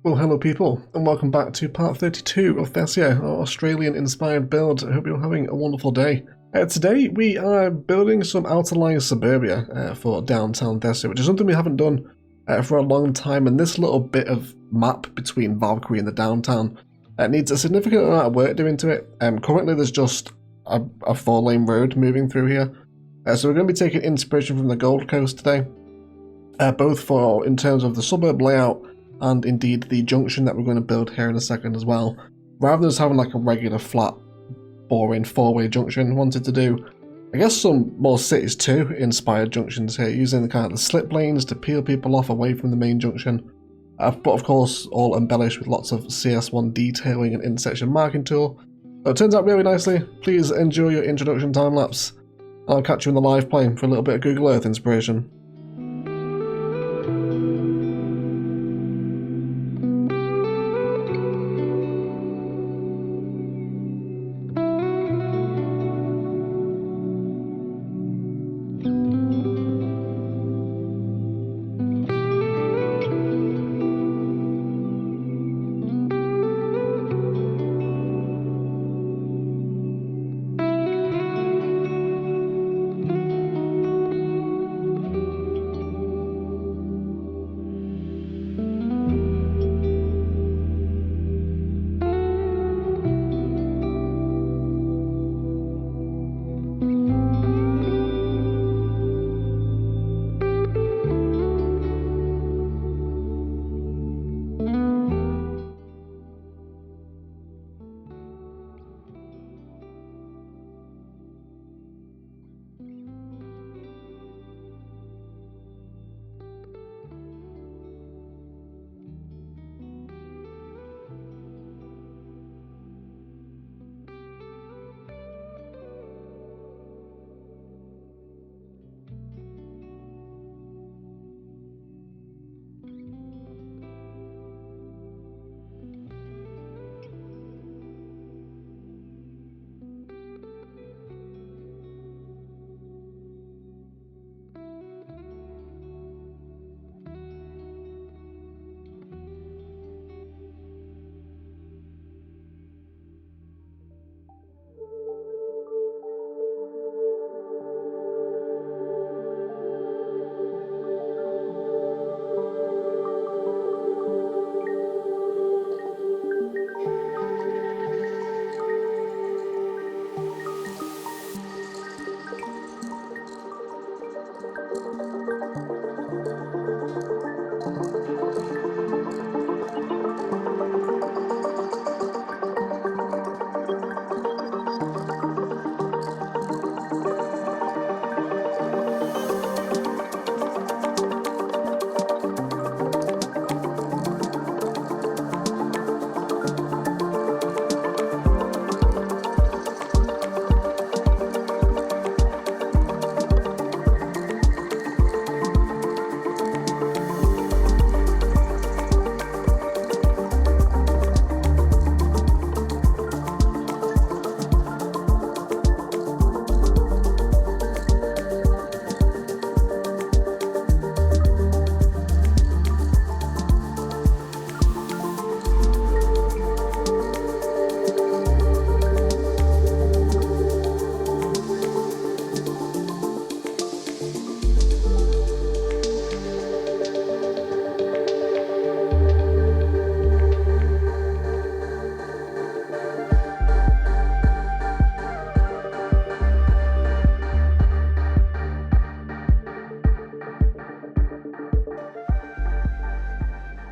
Well, hello people, and welcome back to part 32 of Thessia, our Australian-inspired build. I hope you're having a wonderful day. Today we are building some outer-lying suburbia for downtown Thessia, which is something we haven't done for a long time, and this little bit of map between Valkyrie and the downtown needs a significant amount of work doing to it. Currently there's just a 4-lane road moving through here, so we're going to be taking inspiration from the Gold Coast today, both for in terms of the suburb layout and indeed the junction that we're going to build here in a second as well. Rather than just having like a regular flat boring 4-way junction, wanted to do I guess some more Cities 2 inspired junctions here, using the kind of the slip lanes to peel people off away from the main junction, but of course all embellished with lots of CS1 detailing and intersection marking tool. So it turns out really nicely. Please enjoy your introduction time lapse. I'll catch you in the live play for a little bit of Google Earth inspiration.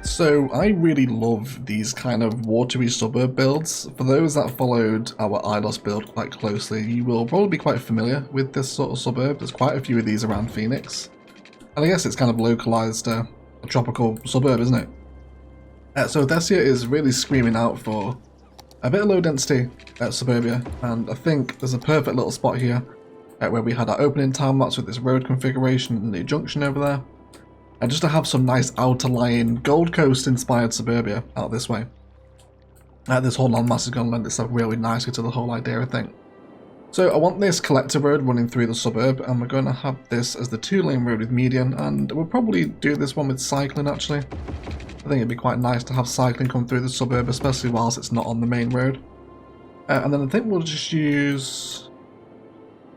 So I really love these kind of watery suburb builds. For those that followed our ILOS build quite closely, you will probably be quite familiar with this sort of suburb. There's quite a few of these around Phoenix. And I guess it's kind of localized a tropical suburb, isn't it? So Thessia is really screaming out for a bit of low density suburbia, and I think there's a perfect little spot here where we had our opening time lapse with this road configuration and the junction over there. And just to have some nice outer lying Gold Coast inspired suburbia out this way. This whole landmass is going to lend itself really nicely to the whole idea, I think. So I want this collector road running through the suburb, and we're going to have this as the 2-lane road with median, and we'll probably do this one with cycling actually. I think it'd be quite nice to have cycling come through the suburb, especially whilst it's not on the main road. And then I think we'll just use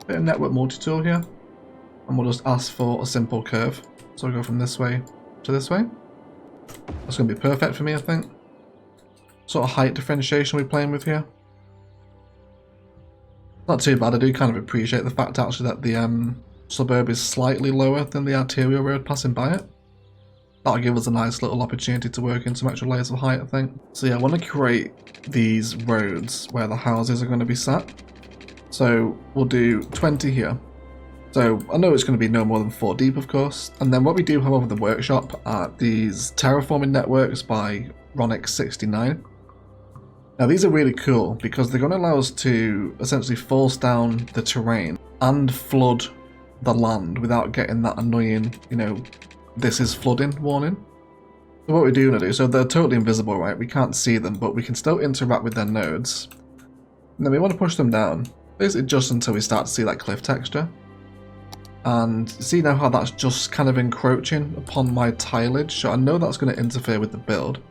a bit of network multi-tool here, and we'll just ask for a simple curve. So we'll go from this way to this way. That's going to be perfect for me, I think. Sort of height differentiation we're playing with here. Not too bad. I do kind of appreciate the fact actually that the suburb is slightly lower than the arterial road passing by it. That'll give us a nice little opportunity to work in some extra layers of height, I think. So yeah, I want to create these roads where the houses are going to be sat. So we'll do 20 here. So I know it's going to be no more than 4 deep, of course. And then what we do have over the workshop are these terraforming networks by Ronix69. Now these are really cool because they're going to allow us to essentially force down the terrain and flood the land without getting that annoying, you know, this is flooding warning. So what we do want to do, so they're totally invisible, right? We can't see them, but we can still interact with their nodes. And then we want to push them down, basically just until we start to see that cliff texture. And see now how that's just kind of encroaching upon my tileage, so I know that's going to interfere with the build.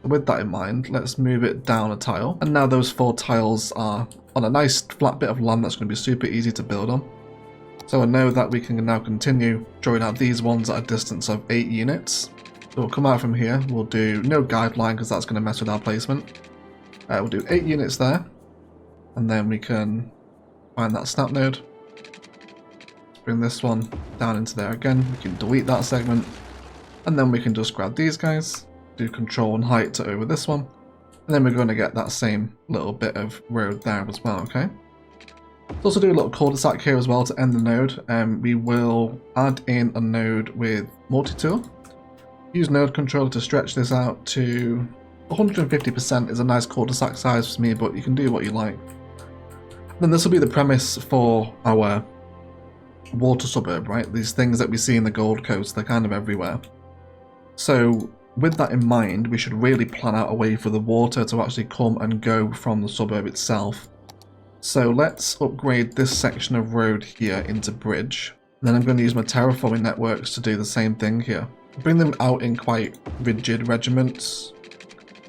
With that in mind, let's move it down a tile. And now those 4 tiles are on a nice flat bit of land that's going to be super easy to build on. So I know that we can now continue drawing out these ones at a distance of 8 units. So we'll come out from here, we'll do no guideline because that's going to mess with our placement. We'll do 8 units there, and then we can find that snap node. Let's bring this one down into there again, we can delete that segment, and then we can just grab these guys, do control and height to over this one, and then we're going to get that same little bit of road there as well, okay? Let's also do a little cul-de-sac here as well to end the node. We will add in a node with multi-tool. Use node controller to stretch this out to 150% is a nice cul-de-sac size for me, but you can do what you like. Then this will be the premise for our water suburb, right? These things that we see in the Gold Coast, they're kind of everywhere. So with that in mind, we should really plan out a way for the water to actually come and go from the suburb itself. So let's upgrade this section of road here into bridge. Then I'm going to use my terraforming networks to do the same thing here. Bring them out in quite rigid regiments.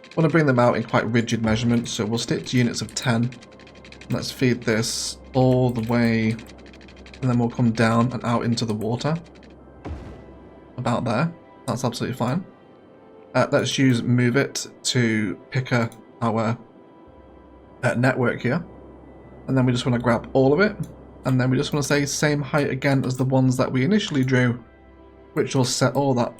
I want to bring them out in quite rigid measurements, so we'll stick to units of 10. Let's feed this all the way, and then we'll come down and out into the water. About there. That's absolutely fine. Let's use move it to pick our network here. And then we just want to grab all of it, and then we just want to say same height again as the ones that we initially drew, which will set all that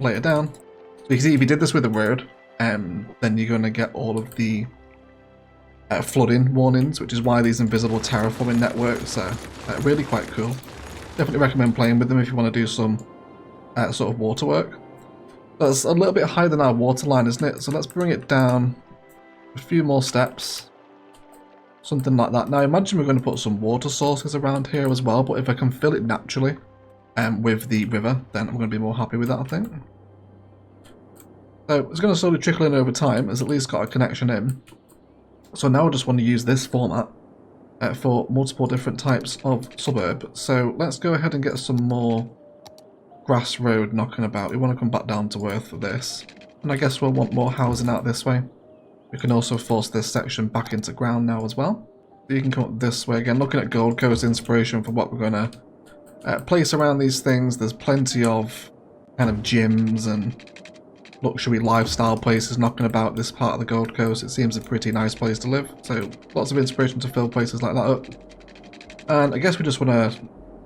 later down. So you can see if you did this with a road, then you're going to get all of the flooding warnings, which is why these invisible terraforming networks are really quite cool. Definitely recommend playing with them if you want to do some sort of water work. That's a little bit higher than our water line, isn't it? So let's bring it down a few more steps. Something like that. Now imagine we're going to put some water sources around here as well, but if I can fill it naturally with the river, then I'm going to be more happy with that, I think. So it's going to slowly trickle in over time, it's at least got a connection in. So now I just want to use this format for multiple different types of suburb. So let's go ahead and get some more grass road knocking about. We want to come back down to earth for this. And I guess we'll want more housing out this way. We can also force this section back into ground now as well. You can come up this way again, looking at Gold Coast inspiration for what we're going to place around these things. There's plenty of kind of gyms and luxury lifestyle places knocking about this part of the Gold Coast. It seems a pretty nice place to live, so lots of inspiration to fill places like that up. And I guess we just want to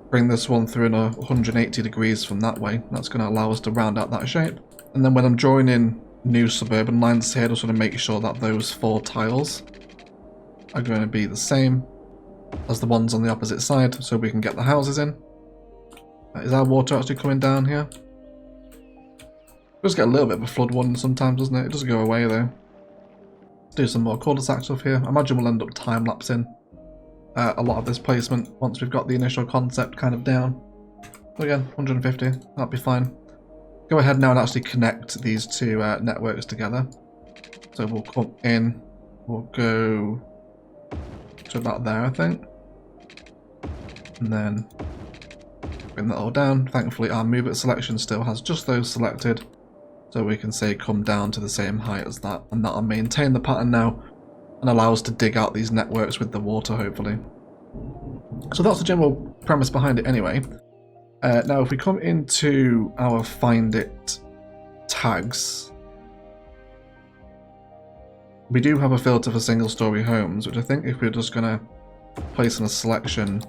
bring this one through in 180 degrees from that way. That's going to allow us to round out that shape. And then when I'm drawing in new suburban lines here, I just want to make sure that those 4 tiles are going to be the same as the ones on the opposite side, so we can get the houses in. Is our water actually coming down here? It does get a little bit of a flood warning sometimes, doesn't it? It doesn't go away though. Let's do some more cul-de-sac stuff here. I imagine we'll end up time-lapsing a lot of this placement once we've got the initial concept kind of down. But again, 150, that'll be fine. Go ahead now and actually connect these 2 networks together. So we'll come in, we'll go to about there, I think. And then bring that all down. Thankfully our move it selection still has just those selected. So we can say come down to the same height as that, and that'll maintain the pattern now and allow us to dig out these networks with the water, hopefully. So that's the general premise behind it anyway. Now if we come into our find it tags, we do have a filter for single story homes, which I think if we're just going to place in a selection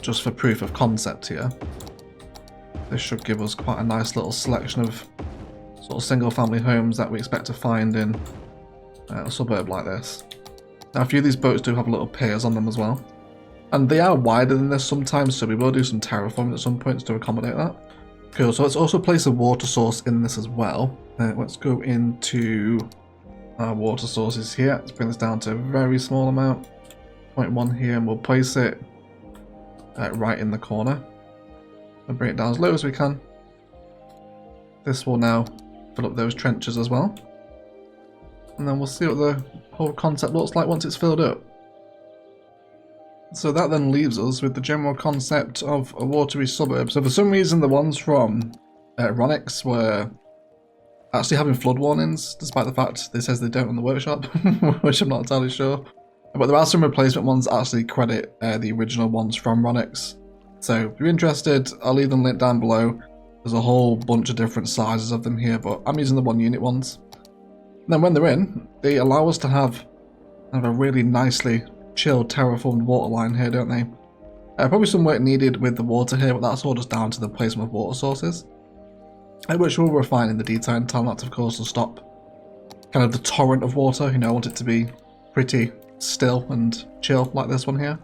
just for proof of concept here, this should give us quite a nice little selection of sort of single family homes that we expect to find in a suburb like this. Now a few of these boats do have little piers on them as well, and they are wider than this sometimes, so we will do some terraforming at some points to accommodate that. Cool, so let's also place a water source in this as well. Let's go into our water sources here. Let's bring this down to a very small amount, 0.1 here, and we'll place it right in the corner. We'll bring it down as low as we can. This will now fill up those trenches as well. And then we'll see what the whole concept looks like once it's filled up. So that then leaves us with the general concept of a watery suburb. So for some reason the ones from Ronix were actually having flood warnings, despite the fact they says they don't on the workshop, which I'm not entirely sure. But there are some replacement ones that actually credit the original ones from Ronix. So if you're interested, I'll leave them linked down below. There's a whole bunch of different sizes of them here, but I'm using the 1 unit ones. And then when they're in, they allow us to have a really nicely chilled terraformed water line here, don't they? Probably some work needed with the water here, but that's all just down to the placement of water sources, which we'll refine in the detail time-lapse, of course, to stop kind of the torrent of water. You know, I want it to be pretty still and chill like this one here.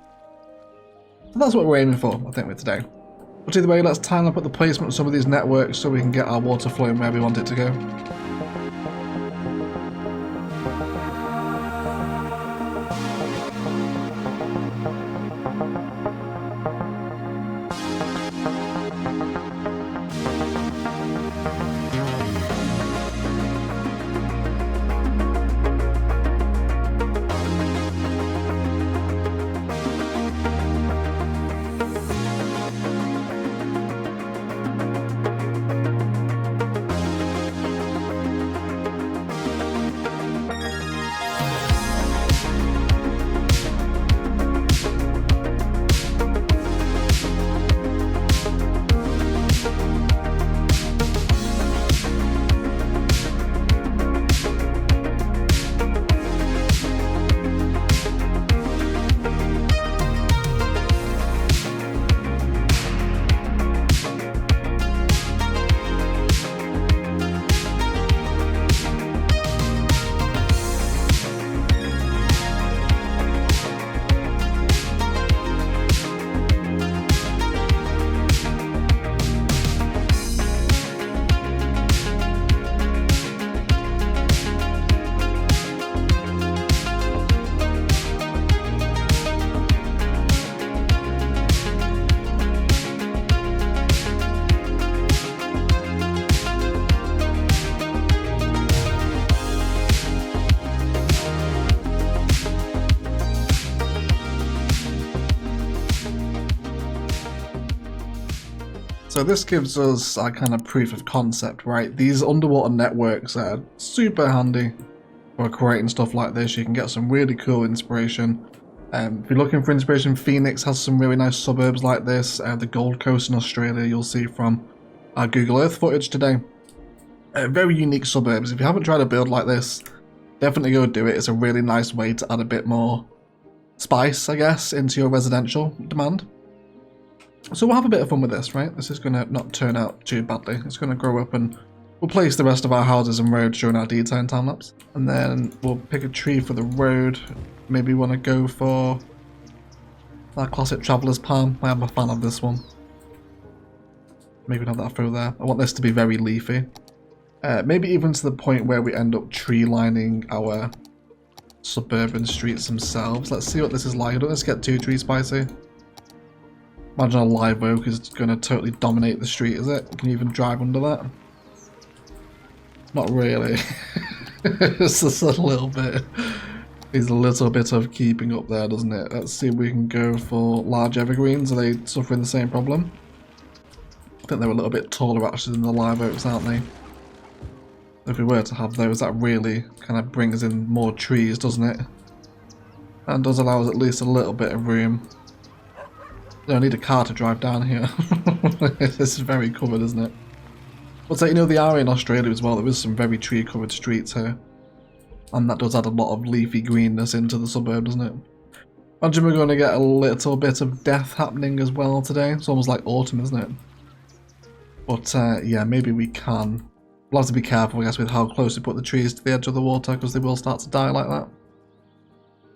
So that's what we're aiming for, I think, with today. But either way, let's time up at the placement of some of these networks so we can get our water flowing where we want it to go. So this gives us our kind of proof of concept, right? These underwater networks are super handy for creating stuff like this. You can get some really cool inspiration. If you're looking for inspiration, Phoenix has some really nice suburbs like this. The Gold Coast in Australia, you'll see from our Google Earth footage today. Very unique suburbs. If you haven't tried a build like this, definitely go do it. It's a really nice way to add a bit more spice, I guess, into your residential demand. So we'll have a bit of fun with this, right? This is going to not turn out too badly. It's going to grow up and we'll place the rest of our houses and roads during our detail time-lapse. And then we'll pick a tree for the road. Maybe want to go for that classic Traveller's Palm. I am a fan of this one. Maybe not that through there. I want this to be very leafy. Maybe even to the point where we end up tree lining our suburban streets themselves. Let's see what this is like. I don't want this to get too tree spicy. Imagine a live oak is going to totally dominate the street, is it? Can you even drive under that? Not really. It's just a little bit. Needs a little bit of keeping up there, doesn't it? Let's see if we can go for large evergreens. Are they suffering the same problem? I think they're a little bit taller actually than the live oaks, aren't they? If we were to have those, that really kind of brings in more trees, doesn't it? And does allow us at least a little bit of room. You don't need a car to drive down here. This is very covered, isn't it? But you know, the area in Australia as well, there is some very tree covered streets here. And that does add a lot of leafy greenness into the suburb, doesn't it? Imagine we're going to get a little bit of death happening as well today. It's almost like autumn, isn't it? But yeah, maybe we can. We'll have to be careful, I guess, with how close we put the trees to the edge of the water, because they will start to die like that.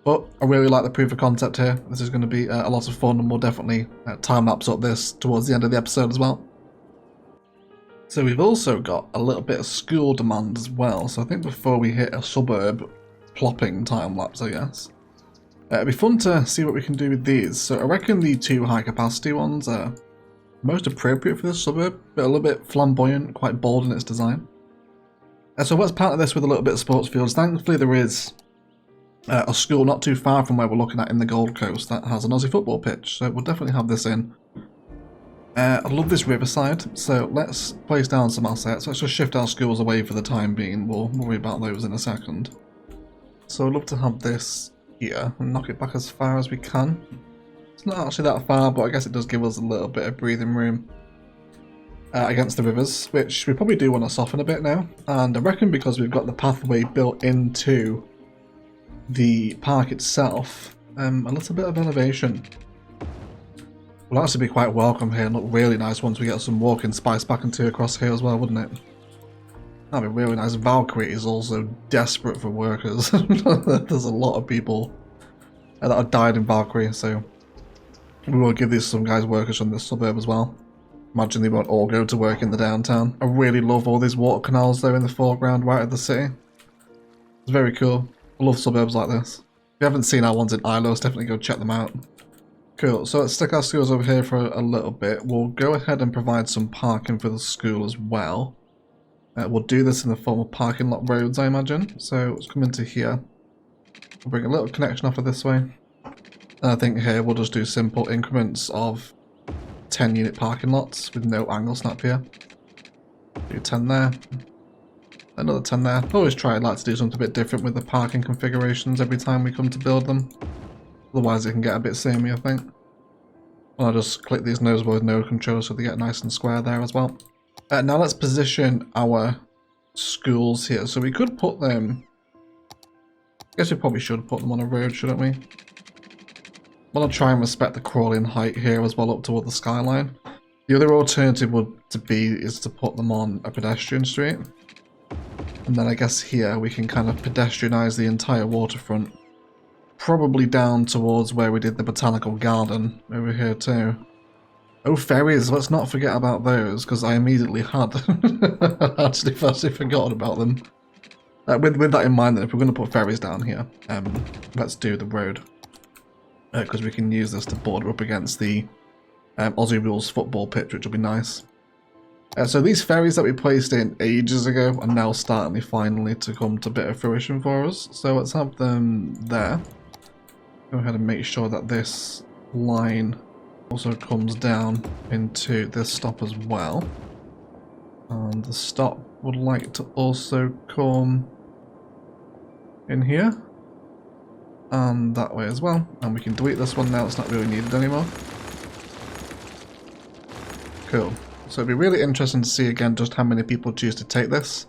But I really like the proof of concept here. This is going to be a lot of fun, and we'll definitely time-lapse up this towards the end of the episode as well. So we've also got a little bit of school demand as well. So I think before we hit a suburb plopping time-lapse, I guess. It'd be fun to see what we can do with these. So I reckon the 2 high-capacity ones are most appropriate for this suburb. But a little bit flamboyant, quite bold in its design. So let's partner this with a little bit of sports fields. Thankfully there is a school not too far from where we're looking at in the Gold Coast that has an Aussie football pitch. So we'll definitely have this in. I love this riverside, so let's place down some assets. Let's just shift our schools away for the time being. We'll worry about those in a second. So I'd love to have this here and knock it back as far as we can. It's not actually that far, but I guess it does give us a little bit of breathing room against the rivers, which we probably do want to soften a bit now. And I reckon because we've got the pathway built into the park itself, a little bit of elevation will actually be quite welcome here and look really nice once we get some walking spice back into across here as well, wouldn't it? That'd be really nice. Valkyrie is also desperate for workers. There's a lot of people that have died in Valkyrie, so we will give these some guys workers from this suburb as well. Imagine they won't all go to work in the downtown. I really love all these water canals though in the foreground right at the city. It's very cool. I love suburbs like this. If you haven't seen our ones in Ilos, definitely go check them out. Cool, so let's stick our schools over here for a little bit. We'll go ahead and provide some parking for the school as well. We'll do this in the form of parking lot roads, I imagine. So let's come into here. We'll bring a little connection off of this way. And I think here we'll just do simple increments of 10 unit parking lots with no angle snap here. Do 10 there. Another 10 there. Always try like to do something a bit different with the parking configurations every time we come to build them. Otherwise it can get a bit samey, I think. And I'll just click these nodes with node controls so they get nice and square there as well. Now let's position our schools here. So we could put them... I guess we probably should put them on a road, shouldn't we? But I'll try and respect the crawling height here as well up toward the skyline. The other alternative is to put them on a pedestrian street. And then I guess here we can kind of pedestrianize the entire waterfront. Probably down towards where we did the botanical garden over here too. Oh, ferries, let's not forget about those, because I immediately had actually firstly forgotten about them. With that in mind, then, if we're going to put ferries down here, let's do the road. Because we can use this to border up against the Aussie Rules football pitch, which will be nice. So these ferries that we placed in ages ago are now starting finally to come to a bit of fruition for us. So let's have them there. Go ahead and make sure that this line also comes down into this stop as well. And the stop would like to also come in here. And that way as well. And we can delete this one now, it's not really needed anymore. Cool. So it'd be really interesting to see again just how many people choose to take this.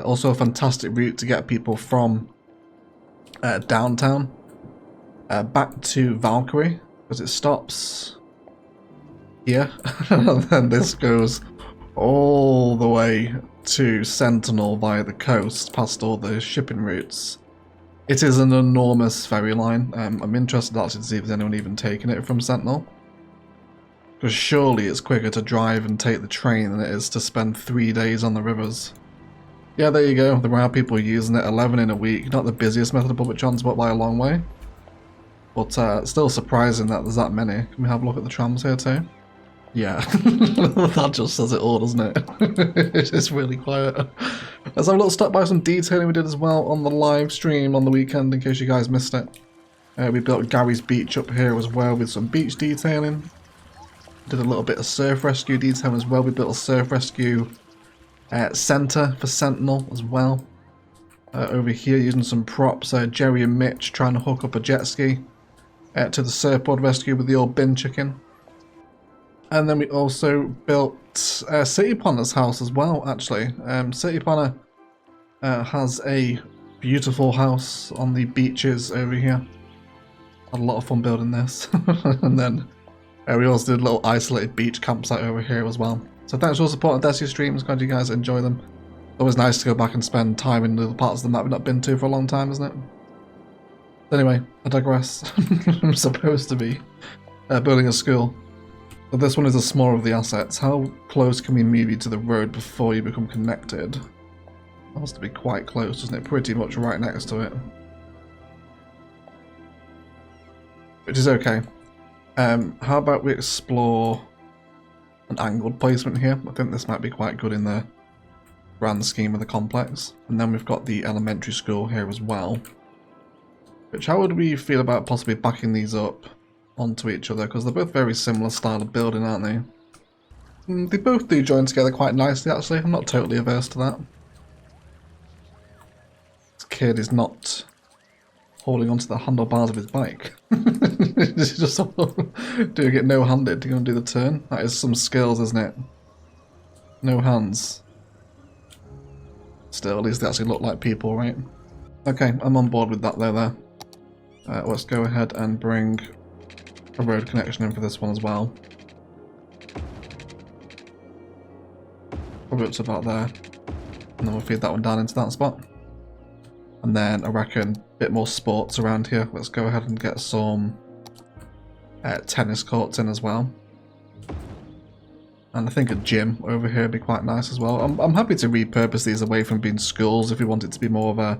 Also a fantastic route to get people from downtown back to Valkyrie, because it stops here and then this goes all the way to Sentinel via the coast past all the shipping routes. It is an enormous ferry line. I'm interested actually to see if there's anyone even taking it from Sentinel. Because surely it's quicker to drive and take the train than it is to spend 3 days on the rivers. Yeah, there you go. There are people using it, 11 in a week. Not the busiest method of public transport by a long way. But still surprising that there's that many. Can we have a look at the trams here too? Yeah, that just says it all, doesn't it? It's really quiet. Let's have a little stop by some detailing we did as well on the live stream on the weekend in case you guys missed it. We built Gary's Beach up here as well with some beach detailing. Did a little bit of surf rescue detail as well. We built a surf rescue centre for Sentinel as well. Over here using some props. Jerry and Mitch trying to hook up a jet ski to the surfboard rescue with the old bin chicken. And then we also built City Planner's house as well, actually. City Planner has a beautiful house on the beaches over here. Had a lot of fun building this. And then we also did a little isolated beach campsite over here as well. So thanks for supporting Thessia streams, glad you guys enjoy them. Always nice to go back and spend time in the parts of the map we've not been to for a long time, isn't it? Anyway, I digress. I'm supposed to be building a school. But this one is the smaller of the assets. How close can we move you to the road before you become connected? That has to be quite close, doesn't it? Pretty much right next to it. Which is okay. How about we explore an angled placement here? I think this might be quite good in the grand scheme of the complex. And then we've got the elementary school here as well. Which, how would we feel about possibly backing these up onto each other? Because they're both very similar style of building, aren't they? They both do join together quite nicely, actually. I'm not totally averse to that. This kid is not holding onto the handlebars of his bike. He's just doing it no-handed to go and do the turn. That is some skills, isn't it? No hands. Still, at least they actually look like people, right? Okay, I'm on board with that though there. Let's go ahead and bring a road connection in for this one as well. Probably up to about there. And then we'll feed that one down into that spot. And then I reckon a bit more sports around here. Let's go ahead and get some tennis courts in as well. And I think a gym over here would be quite nice as well. I'm happy to repurpose these away from being schools if we want it to be more of a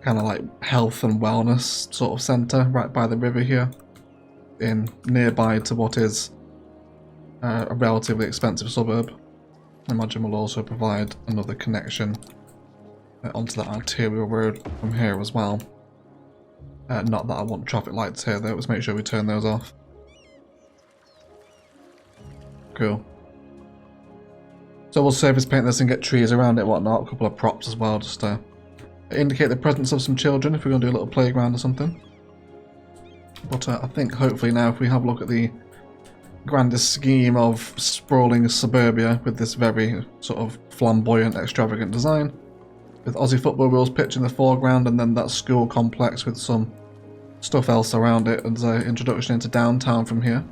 kind of like health and wellness sort of centre right by the river here, in nearby to what is a relatively expensive suburb. I imagine we'll also provide another connection onto that arterial road from here as well. Not that I want traffic lights here though, let's make sure we turn those off. Cool. So we'll surface paint this and get trees around it and whatnot, a couple of props as well, just to indicate the presence of some children if we're going to do a little playground or something. But I think hopefully now if we have a look at the grandest scheme of sprawling suburbia with this very sort of flamboyant, extravagant design, with Aussie football rules pitch in the foreground and then that school complex with some stuff else around it as an introduction into downtown from here.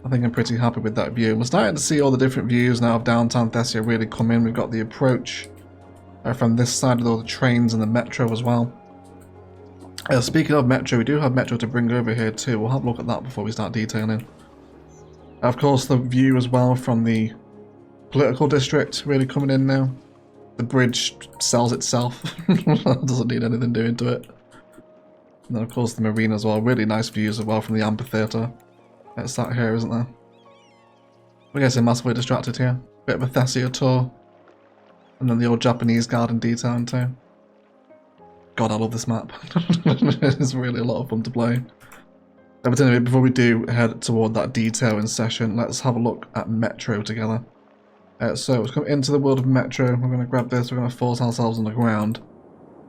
I think I'm pretty happy with that view. We're starting to see all the different views now of downtown Thessia really come in. We've got the approach from this side with all the trains and the metro as well. Speaking of metro, we do have metro to bring over here too. We'll have a look at that before we start detailing. Of course, the view as well from the political district really coming in now. The bridge sells itself. Doesn't need anything doing to it. And then of course the marina as well. Really nice views as well from the amphitheatre. It's that here, isn't there? We're getting massively distracted here. Bit of a Thessia tour. And then the old Japanese garden detailing too. God, I love this map. It's really a lot of fun to play. But anyway, before we do head toward that detailing session, let's have a look at Metro together. So let's come into the world of Metro. We're going to grab this, we're going to force ourselves on the ground.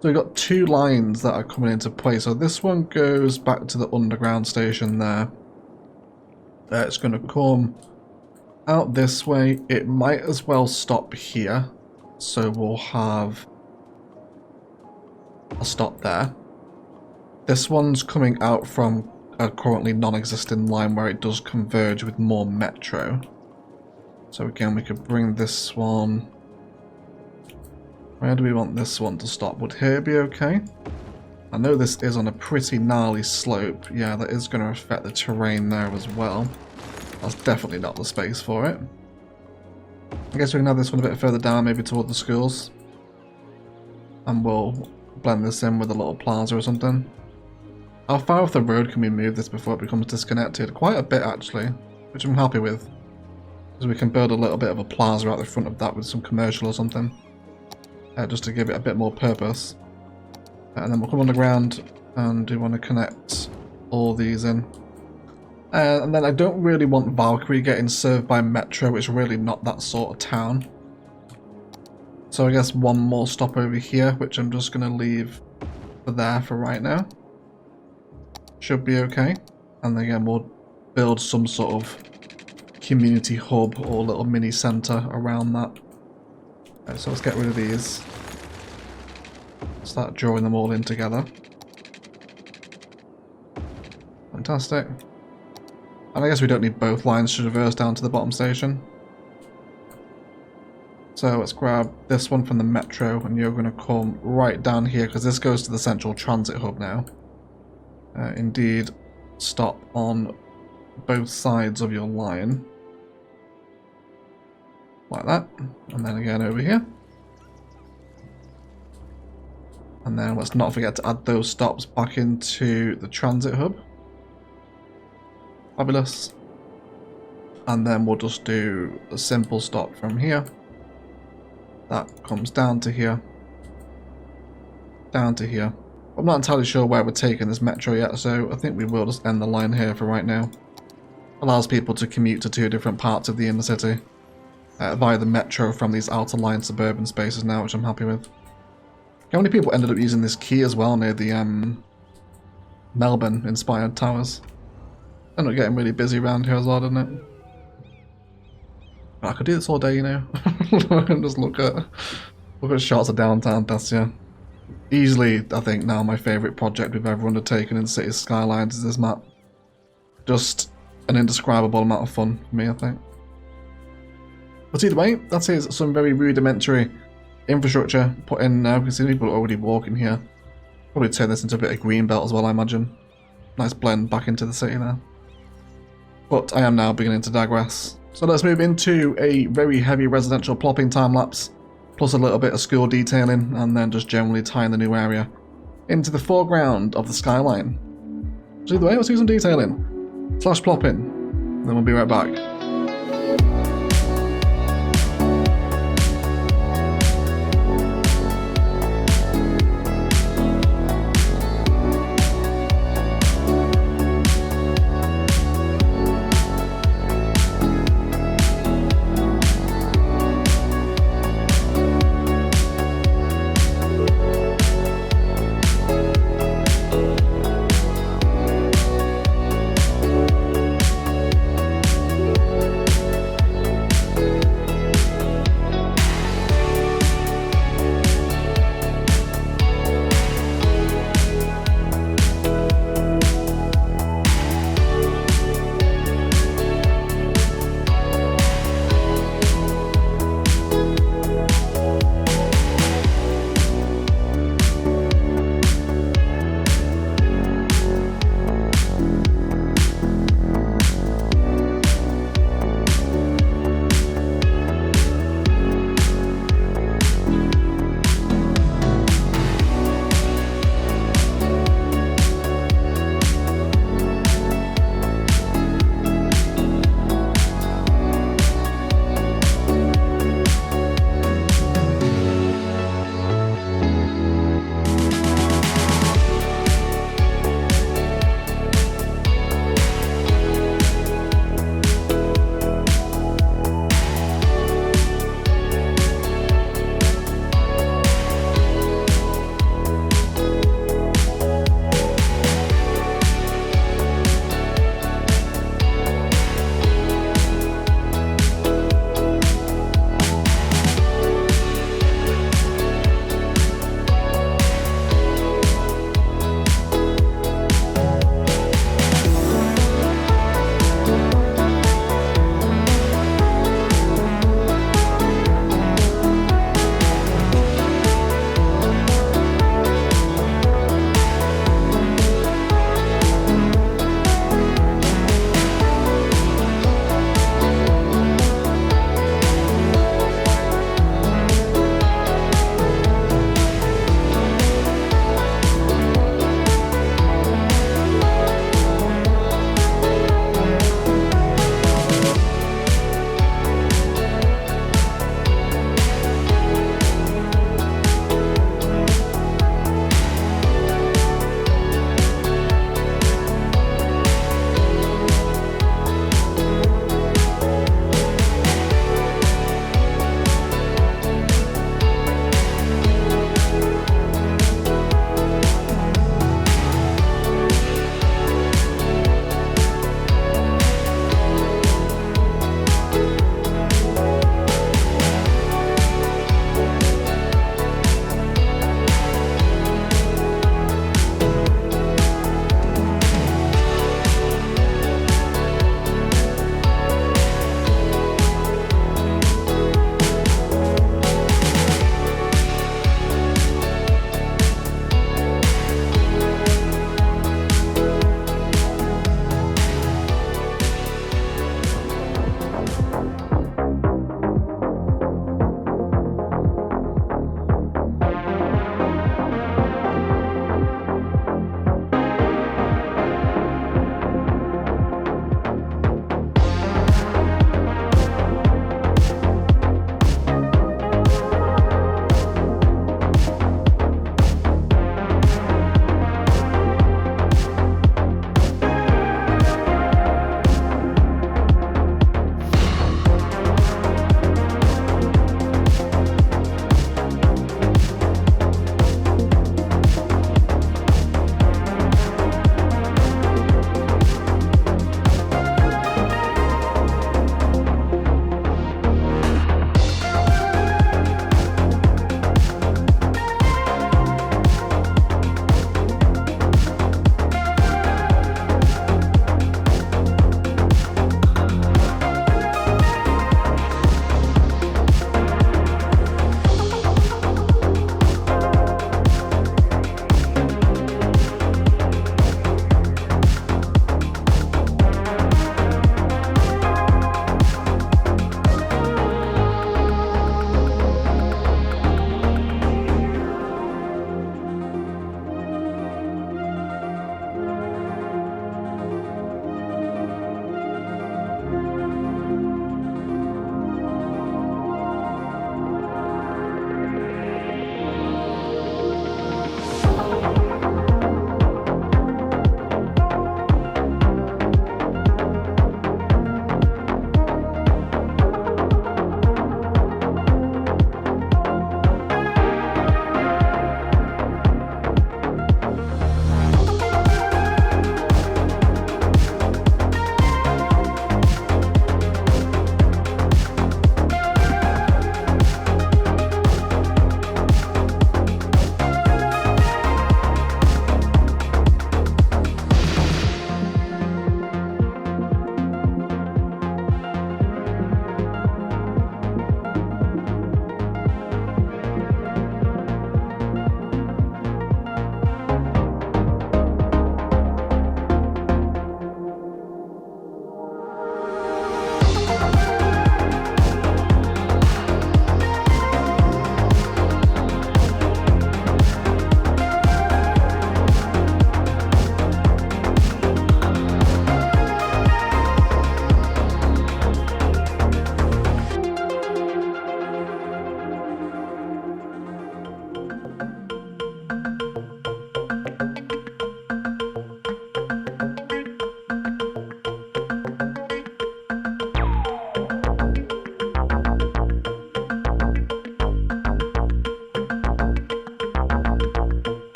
So we've got two lines that are coming into play. So this one goes back to the underground station there. It's going to come out this way. It might as well stop here. So we'll have a stop there. This one's coming out from a currently non-existent line where it does converge with more metro. So again, we could bring this one. Where do we want this one to stop? Would here be okay? I know this is on a pretty gnarly slope. Yeah, that is going to affect the terrain there as well. That's definitely not the space for it. I guess we can have this one a bit further down, maybe toward the schools. And we'll blend this in with a little plaza or something. How far off the road can we move this before it becomes disconnected? Quite a bit actually, which I'm happy with. Because we can build a little bit of a plaza out the front of that with some commercial or something. Just to give it a bit more purpose. And then we'll come underground and we want to connect all these in. And then I don't really want Valkyrie getting served by Metro. It's really not that sort of town. So I guess one more stop over here, which I'm just going to leave for there for right now. Should be okay. And then again, we'll build some sort of community hub or little mini center around that. Right, so let's get rid of these. Start drawing them all in together. Fantastic. And I guess we don't need both lines to traverse down to the bottom station. So let's grab this one from the metro, and you're going to come right down here because this goes to the central transit hub now. Indeed, stop on both sides of your line. Like that. And then again over here. And then let's not forget to add those stops back into the transit hub. Fabulous. And then we'll just do a simple stop from here. That comes down to here. Down to here. I'm not entirely sure where we're taking this metro yet, so I think we will just end the line here for right now. Allows people to commute to two different parts of the inner city via the metro from these outer line suburban spaces now, which I'm happy with. How many people ended up using this key as well near the Melbourne inspired towers? Ended up getting really busy around here as well, didn't it? But I could do this all day, you know. I can just look at shots of downtown Thessia. Easily, I think now my favourite project we've ever undertaken in Cities Skylines is this map. Just an indescribable amount of fun for me, I think. But either way, that is some very rudimentary infrastructure put in now. You can see people are already walking here. Probably turn this into a bit of green belt as well, I imagine. Nice blend back into the city there. But I am now beginning to digress. So let's move into a very heavy residential plopping time lapse, plus a little bit of school detailing, and then just generally tying the new area into the foreground of the skyline. So either way, let's do some detailing / plopping, and then we'll be right back.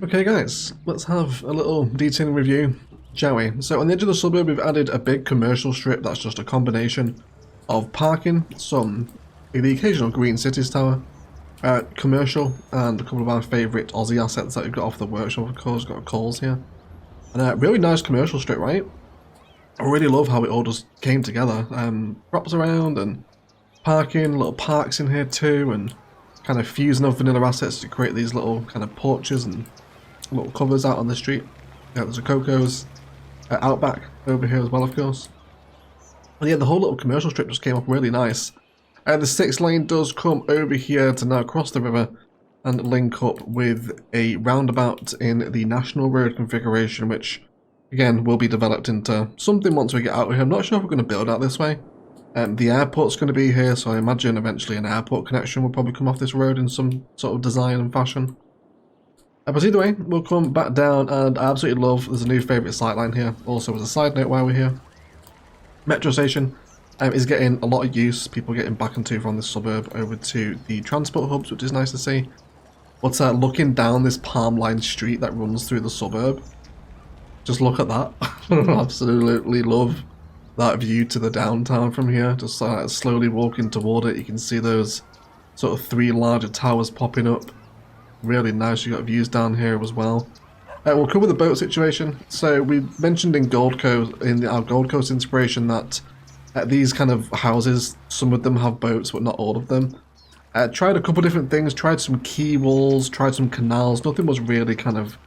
Okay guys, let's have a little detailing review, shall we? So on the edge of the suburb we've added a big commercial strip that's just a combination of parking, the occasional green cities tower, commercial, and a couple of our favourite Aussie assets that we've got off the workshop. Of course, got Coles here. And a really nice commercial strip, right? I really love how it all just came together. Props around and parking, little parks in here too, and kind of fusing of vanilla assets to create these little kind of porches and little covers out on the street. Yeah, there's a Coco's Outback over here as well, of course. And yeah, the whole little commercial strip just came up really nice. The 6 lane does come over here to now cross the river and link up with a roundabout in the national road configuration, which again will be developed into something once we get out of here. I'm not sure if we're going to build out this way. The airport's going to be here, so I imagine eventually an airport connection will probably come off this road in some sort of design and fashion. But either way, we'll come back down, and I absolutely love, there's a new favourite sightline here. Also, as a side note while we're here, Metro Station is getting a lot of use, people getting back and to from this suburb over to the transport hubs, which is nice to see. But looking down this palm-lined street that runs through the suburb, just look at that. Absolutely love that view to the downtown from here. Just slowly walking toward it, you can see those sort of 3 larger towers popping up. Really nice. You got views down here as well. We'll cover the boat situation. So we mentioned in Gold Coast, in our Gold Coast inspiration, that these kind of houses, some of them have boats, but not all of them. Tried a couple different things. Tried some quay walls. Tried some canals. Nothing was really kind of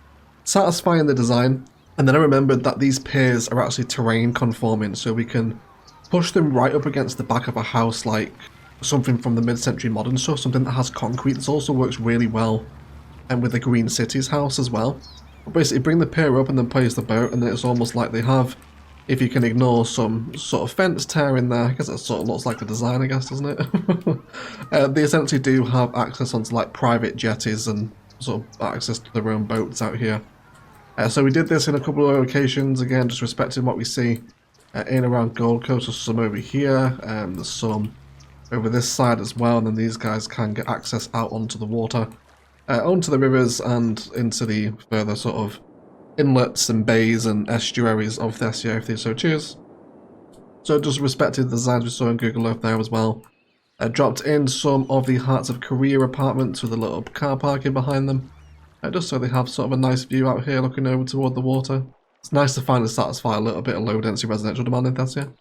satisfying the design. And then I remembered that these piers are actually terrain conforming, so we can push them right up against the back of a house, like something from the mid-century modern stuff, something that has concrete. This also works really well, and with the Green Cities house as well. But basically bring the pier up and then place the boat, and then it's almost like they have if you can ignore some sort of fence tear in there, because that sort of looks like the design, I guess, doesn't it? They essentially do have access onto like private jetties and sort of access to their own boats out here. So we did this in a couple of locations, again, just respecting what we see in around Gold Coast. There's some over here, there's some over this side as well, and then these guys can get access out onto the water, onto the rivers and into the further sort of inlets and bays and estuaries of Thessia if they so choose. So just respected the designs we saw in Google Earth there as well. Dropped in some of the Hearts of Korea apartments with a little car parking behind them. Just so they have sort of a nice view out here looking over toward the water. It's nice to finally satisfy a little bit of low density residential demand in Thessia.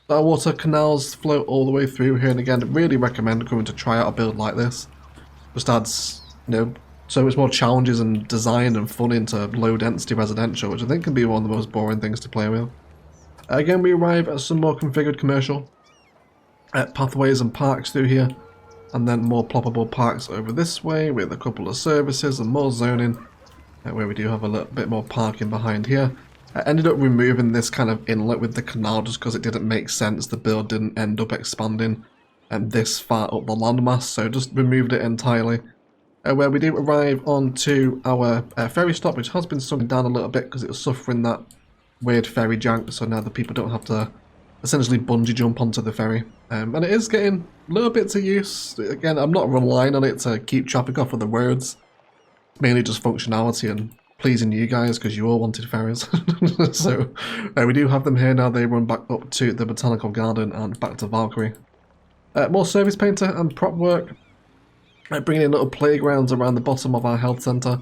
Our water canals flow all the way through here, and again, really recommend coming to try out a build like this. Just adds, you know, so much more challenges and design and fun into low density residential, which I think can be one of the most boring things to play with. Again, we arrive at some more configured commercial pathways and parks through here, and then more ploppable parks over this way with a couple of services and more zoning, where we do have a little bit more parking behind here. I ended up removing this kind of inlet with the canal just because it didn't make sense. The build didn't end up expanding this far up the landmass, so just removed it entirely. Where we do arrive onto our ferry stop, which has been sunken down a little bit because it was suffering that weird ferry jank, so now the people don't have to essentially bungee jump onto the ferry. And it is getting little bits of use. Again, I'm not relying on it to keep traffic off of the roads. Mainly just functionality and pleasing you guys because you all wanted ferries. So we do have them here now. They run back up to the Botanical Garden and back to Valkyrie. More service painter and prop work. Bringing in little playgrounds around the bottom of our health centre.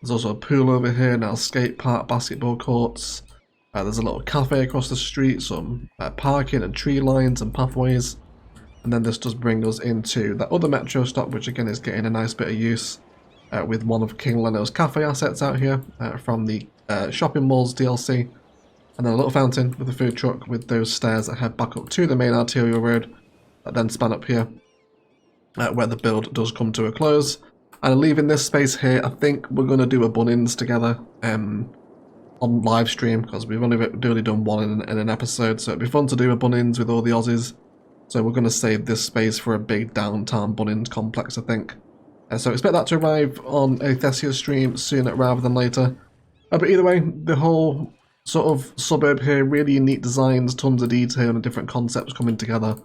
There's also a pool over here, now skate park, basketball courts. There's a little cafe across the street, some parking and tree lines and pathways. And then this does bring us into that other metro stop, which again is getting a nice bit of use with one of King Leno's cafe assets out here from the shopping malls DLC. And then a little fountain with a food truck with those stairs that head back up to the main arterial road that then span up here where the build does come to a close. And leaving this space here, I think we're going to do a Bunnings together on live stream, because we've only really done one in an episode, so it'd be fun to do a Bunnings with all the Aussies. So we're going to save this space for a big downtown Bunnings complex, I think. So expect that to arrive on a Thessia stream sooner rather than later. But either way, the whole sort of suburb here, really unique designs, tons of detail and different concepts coming together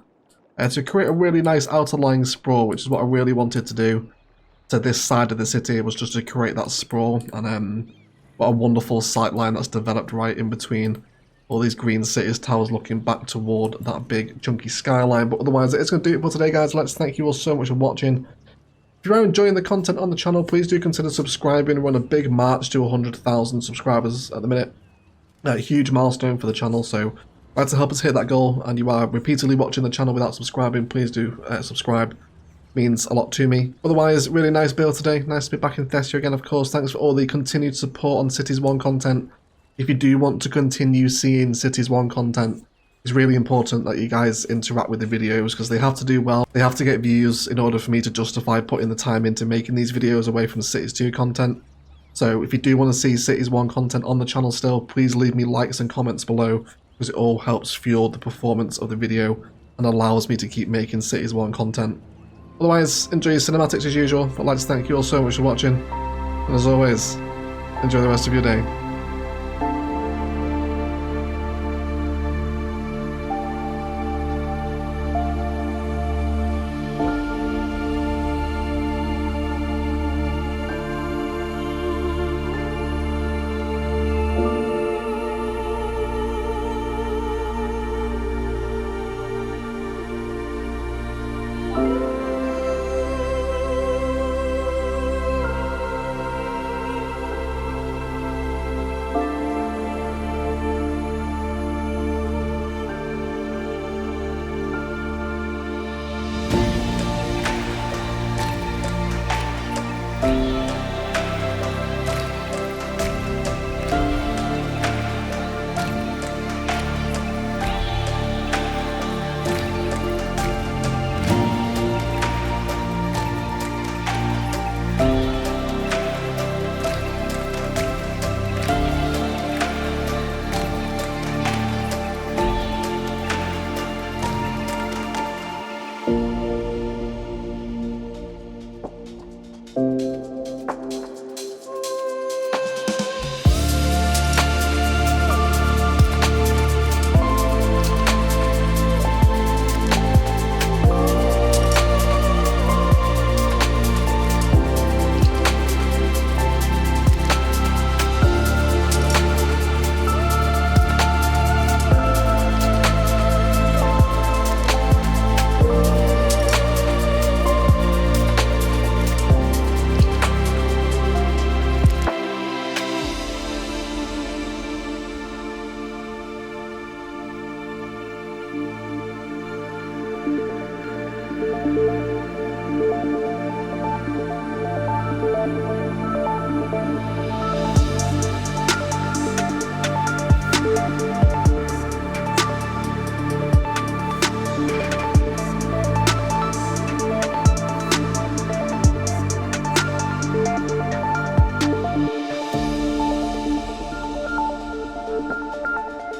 to create a really nice outer lying sprawl, which is what I really wanted to do to this side of the city, was just to create that sprawl. And what a wonderful sightline that's developed right in between all these green cities towers looking back toward that big chunky skyline. But otherwise, it's going to do it for today, guys. Let's thank you all so much for watching. If you are enjoying the content on the channel, please do consider subscribing. We're on a big march to 100,000 subscribers at the minute. A huge milestone for the channel, so I'd like to help us hit that goal, and you are repeatedly watching the channel without subscribing, please do subscribe. Means a lot to me. Otherwise, really nice build today. Nice to be back in Thessia again, of course. Thanks for all the continued support on Cities 1 content. If you do want to continue seeing Cities 1 content, it's really important that you guys interact with the videos, because they have to do well. They have to get views in order for me to justify putting the time into making these videos away from Cities 2 content. So if you do want to see Cities 1 content on the channel still, please leave me likes and comments below, because it all helps fuel the performance of the video and allows me to keep making Cities 1 content. Otherwise, enjoy your cinematics as usual. I'd like to thank you all so much for watching, and as always, enjoy the rest of your day.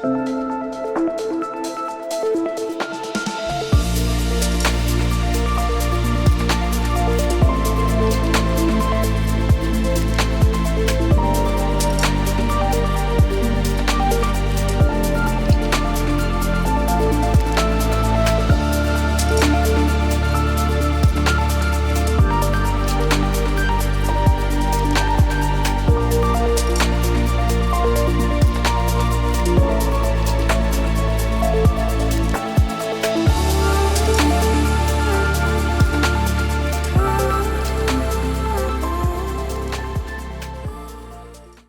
Bye.